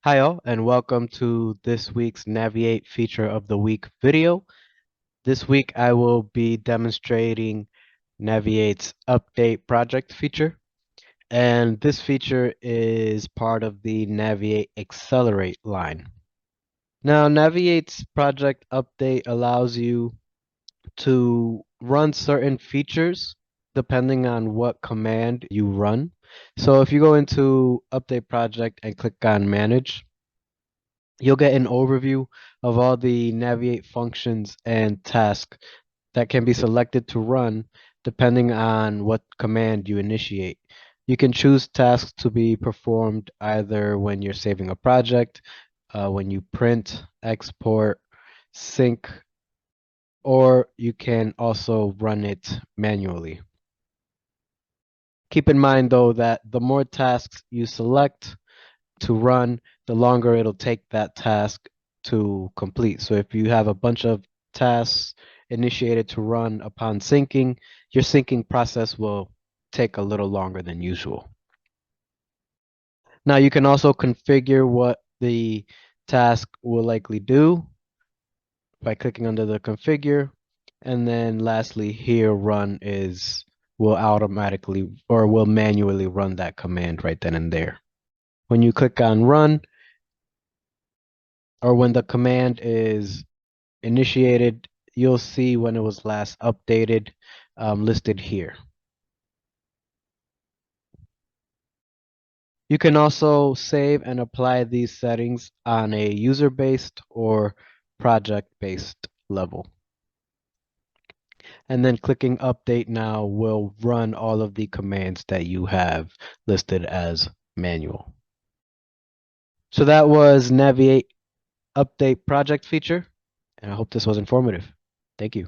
Hi all, and welcome to this week's Naviate Feature of the Week video. This week I will be demonstrating Naviate's Update Project feature, and this feature is part of the Naviate Accelerate line. Now, Naviate's Project Update allows you to run certain features depending on what command you run. So if you go into Update Project and click on Manage, you'll get an overview of all the Naviate functions and tasks that can be selected to run depending on what command you initiate. You can choose tasks to be performed either when you're saving a project, when you print, export, sync, or you can also run it manually. Keep in mind though that the more tasks you select to run, the longer it'll take that task to complete. So if you have a bunch of tasks initiated to run upon syncing, your syncing process will take a little longer than usual. Now you can also configure what the task will likely do by clicking under the configure. And then lastly here, run will automatically or will manually run that command right then and there. When you click on run, or when the command is initiated, you'll see when it was last updated listed here. You can also save and apply these settings on a user-based or project-based level. And then clicking update now will run all of the commands that you have listed as manual. So that was Naviate Update Project feature, and I hope this was informative. Thank you.